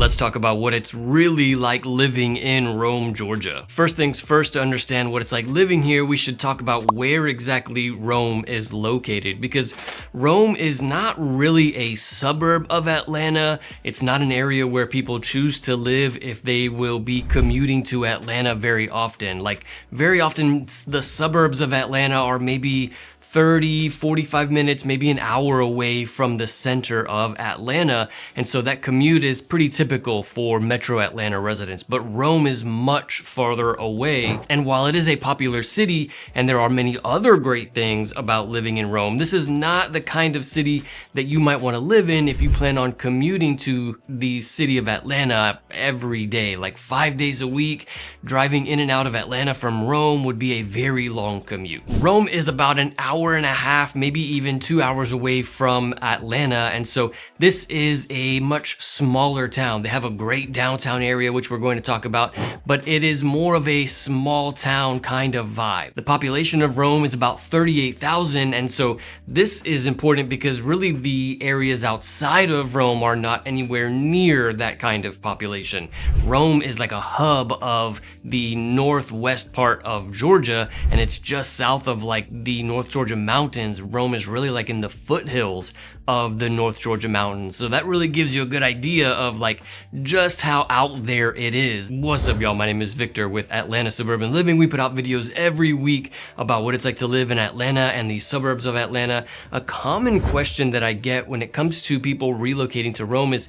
Let's talk about what it's really like living in Rome, Georgia. First things first, to understand what it's like living here, we should talk about where exactly Rome is located, because Rome is not really a suburb of Atlanta. It's not an area where people choose to live if they will be commuting to Atlanta very often. Like, very often the suburbs of Atlanta are maybe 30, 45 minutes, maybe an hour away from the center of Atlanta. And so that commute is pretty typical for Metro Atlanta residents. But Rome is much farther away. And while it is a popular city, and there are many other great things about living in Rome, this is not the kind of city that you might want to live in if you plan on commuting to the city of Atlanta every day. Like 5 days a week, driving in and out of Atlanta from Rome would be a very long commute. Rome is about an hour and a half, maybe even 2 hours away from Atlanta. And so this is a much smaller town. They have a great downtown area, which we're going to talk about, but it is more of a small town kind of vibe. The population of Rome is about 38,000. And so this is important because really the areas outside of Rome are not anywhere near that kind of population. Rome is like a hub of the northwest part of Georgia, and it's just south of like the North Georgia mountains. Rome is really like in the foothills of the North Georgia mountains. So that really gives you a good idea of like just how out there it is. What's up, y'all? My name is Victor with Atlanta Suburban Living. We put out videos every week about what it's like to live in Atlanta and the suburbs of Atlanta. A common question that I get when it comes to people relocating to Rome is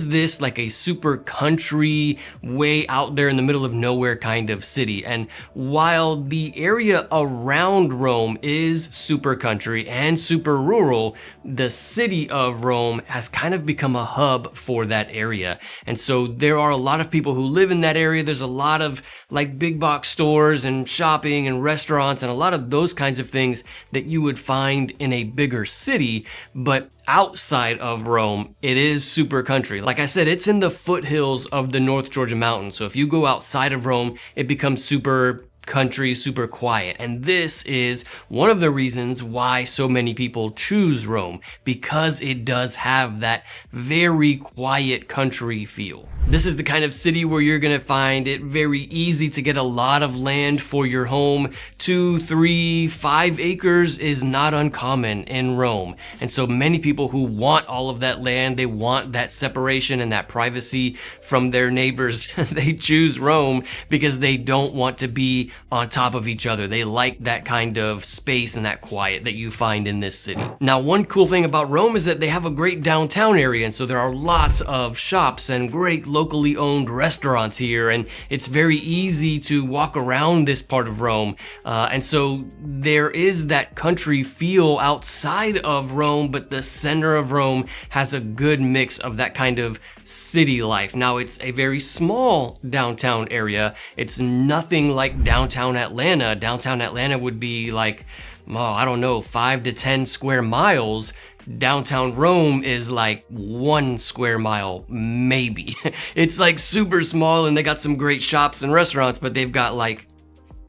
this like a super country, way out there in the middle of nowhere kind of city? And while the area around Rome is super country and super rural, the city of Rome has kind of become a hub for that area. And so there are a lot of people who live in that area. There's a lot of like big box stores and shopping and restaurants and a lot of those kinds of things that you would find in a bigger city. But outside of Rome, it is super country. Like I said, it's in the foothills of the North Georgia mountains. So if you go outside of Rome, it becomes super country, super quiet. And this is one of the reasons why so many people choose Rome, because it does have that very quiet country feel. This is the kind of city where you're gonna find it very easy to get a lot of land for your home. 2, 3, 5 acres is not uncommon in Rome. And so many people who want all of that land, they want that separation and that privacy from their neighbors, they choose Rome because they don't want to be on top of each other. They like that kind of space and that quiet that you find in this city. Now, one cool thing about Rome is that they have a great downtown area, and so there are lots of shops and great locally owned restaurants here, and it's very easy to walk around this part of Rome. And so there is that country feel outside of Rome, but the center of Rome has a good mix of that kind of city life. Now, it's a very small downtown area. It's nothing like downtown Atlanta. Downtown Atlanta would be like, I don't know, 5 to 10 square miles. Downtown Rome is like 1 square mile, maybe. It's like super small, and they got some great shops and restaurants, but they've got like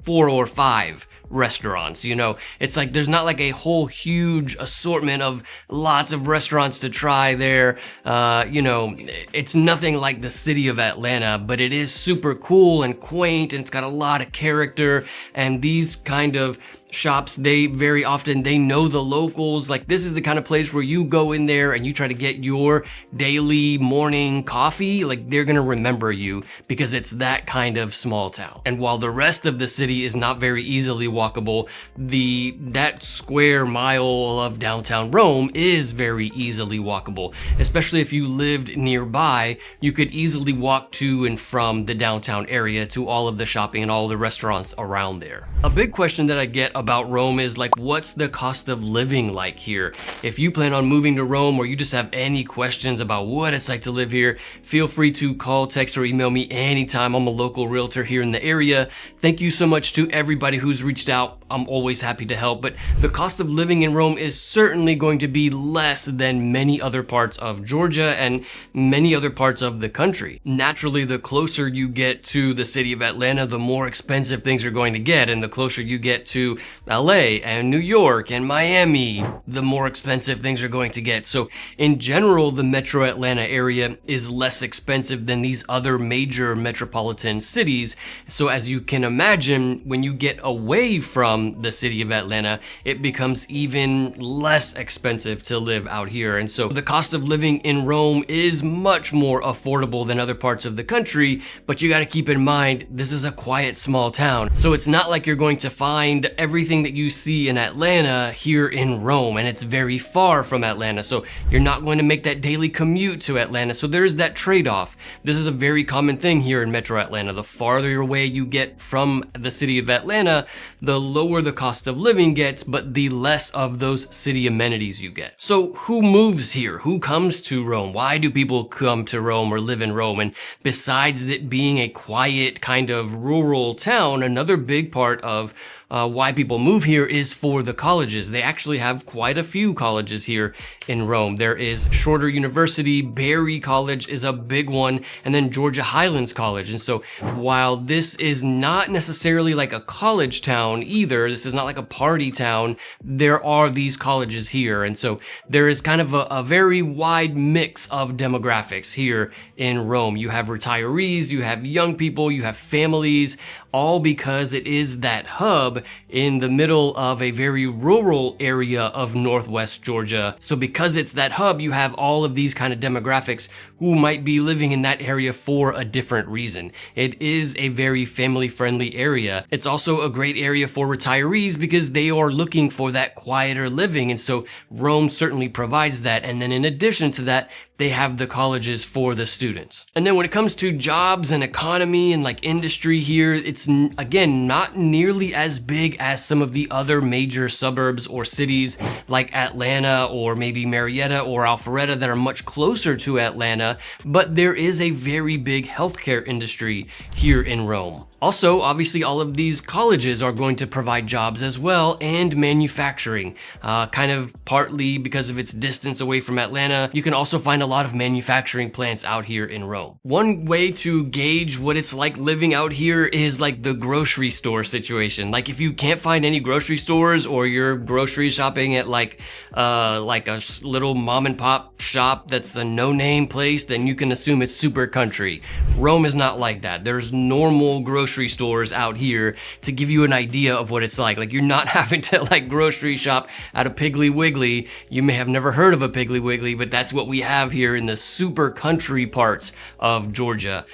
4 or 5 restaurants. You know, it's like there's not like a whole huge assortment of lots of restaurants to try there. You know, it's nothing like the city of Atlanta, but it is super cool and quaint, and it's got a lot of character. And these kind of shops, they very often, they know the locals. Like, this is the kind of place where you go in there and you try to get your daily morning coffee. Like, they're gonna remember you because it's that kind of small town. And while the rest of the city is not very easily walkable, that square mile of downtown Rome is very easily walkable. Especially if you lived nearby, you could easily walk to and from the downtown area to all of the shopping and all the restaurants around there. A big question that I get about Rome is like, what's the cost of living like here? If you plan on moving to Rome, or you just have any questions about what it's like to live here, feel free to call, text, or email me anytime. I'm a local realtor here in the area. Thank you so much to everybody who's reached out. I'm always happy to help, but the cost of living in Rome is certainly going to be less than many other parts of Georgia and many other parts of the country. Naturally, the closer you get to the city of Atlanta, the more expensive things are going to get, and the closer you get to LA and New York and Miami, the more expensive things are going to get. So in general, the metro Atlanta area is less expensive than these other major metropolitan cities. So as you can imagine, when you get away from the city of Atlanta, it becomes even less expensive to live out here. And so the cost of living in Rome is much more affordable than other parts of the country, but you got to keep in mind, this is a quiet small town. So it's not like you're going to find everything that you see in Atlanta here in Rome, and it's very far from Atlanta. So you're not going to make that daily commute to Atlanta. So there's that trade-off. This is a very common thing here in Metro Atlanta. The farther away you get from the city of Atlanta, the lower the cost of living gets, but the less of those city amenities you get. So who moves here? Who comes to Rome? Why do people come to Rome or live in Rome? And besides it being a quiet kind of rural town, another big part of why people move here is for the colleges. They actually have quite a few colleges here in Rome. There is Shorter University, Berry College is a big one, and then Georgia Highlands College. And so while this is not necessarily like a college town either, this is not like a party town, there are these colleges here. And so there is kind of a very wide mix of demographics here in Rome. You have retirees, you have young people, you have families, all because it is that hub in the middle of a very rural area of Northwest Georgia. So because it's that hub, you have all of these kind of demographics who might be living in that area for a different reason. It is a very family-friendly area. It's also a great area for retirees because they are looking for that quieter living. And so Rome certainly provides that. And then in addition to that, they have the colleges for the students. And then when it comes to jobs and economy and like industry here, it's again not nearly as big as some of the other major suburbs or cities like Atlanta or maybe Marietta or Alpharetta that are much closer to Atlanta, but there is a very big healthcare industry here in Rome. Also, obviously, all of these colleges are going to provide jobs as well, and manufacturing. Kind of partly because of its distance away from Atlanta, you can also find a lot of manufacturing plants out here in Rome. One way to gauge what it's like living out here is like the grocery store situation. Like if you can't find any grocery stores or you're grocery shopping at like a little mom and pop shop that's a no-name place, then you can assume it's super country. Rome is not like that. There's normal grocery stores out here to give you an idea of what it's like. Like you're not having to like grocery shop at a Piggly Wiggly. You may have never heard of a Piggly Wiggly, but that's what we have here in the super country parts of Georgia.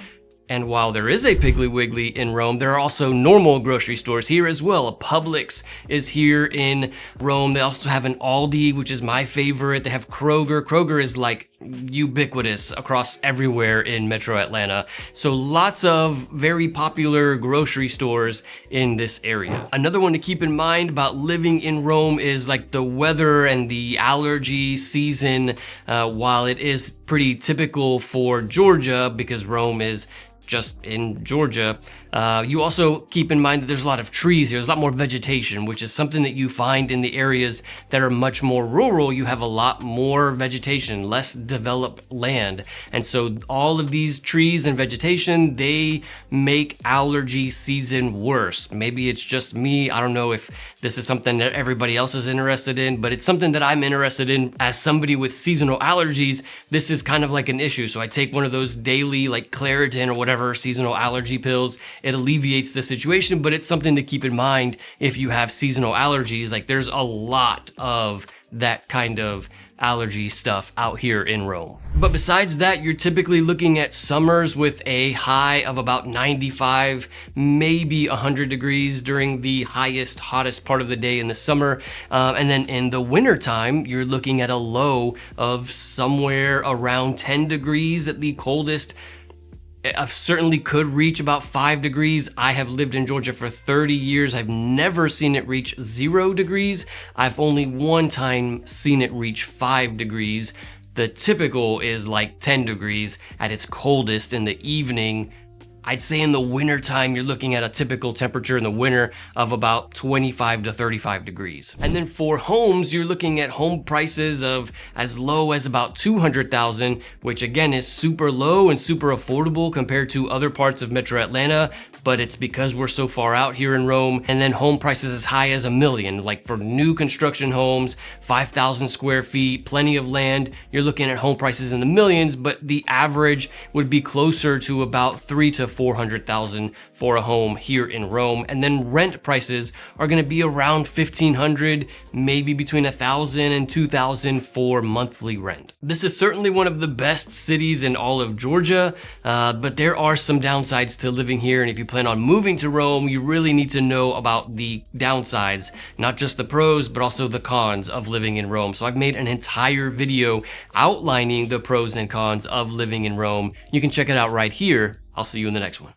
And while there is a Piggly Wiggly in Rome, there are also normal grocery stores here as well. A Publix is here in Rome. They also have an Aldi, which is my favorite. They have Kroger. Kroger is like ubiquitous across everywhere in Metro Atlanta. So lots of very popular grocery stores in this area. Another one to keep in mind about living in Rome is like the weather and the allergy season. While it is pretty typical for Georgia because Rome is just in Georgia, you also keep in mind that there's a lot of trees here. There's a lot more vegetation, which is something that you find in the areas that are much more rural. You have a lot more vegetation, less developed land. And so all of these trees and vegetation, they make allergy season worse. Maybe it's just me. I don't know if this is something that everybody else is interested in, but it's something that I'm interested in. As somebody with seasonal allergies, this is kind of like an issue. So I take one of those daily like Claritin or whatever seasonal allergy pills. It alleviates the situation, but it's something to keep in mind if you have seasonal allergies. Like there's a lot of that kind of allergy stuff out here in Rome. But besides that, you're typically looking at summers with a high of about 95, maybe 100 degrees during the hottest part of the day in the summer. And then in the winter time, you're looking at a low of somewhere around 10 degrees at the coldest. I certainly could reach about 5 degrees. I have lived in Georgia for 30 years. I've never seen it reach 0 degrees. I've only one time seen it reach 5 degrees. The typical is like 10 degrees at its coldest in the evening. I'd say in the winter time, you're looking at a typical temperature in the winter of about 25 to 35 degrees. And then for homes, you're looking at home prices of as low as about $200,000, which again is super low and super affordable compared to other parts of Metro Atlanta. but it's because we're so far out here in Rome. And then home prices as high as $1 million, like for new construction homes, 5,000 square feet, plenty of land. You're looking at home prices in the millions, but the average would be closer to about 300,000 to 400,000 for a home here in Rome. And then rent prices are going to be around 1,500, maybe between 1,000 and 2,000 for monthly rent. This is certainly one of the best cities in all of Georgia, but there are some downsides to living here. And if you plan on moving to Rome, you really need to know about the downsides, not just the pros, but also the cons of living in Rome. So I've made an entire video outlining the pros and cons of living in Rome. You can check it out right here. I'll see you in the next one.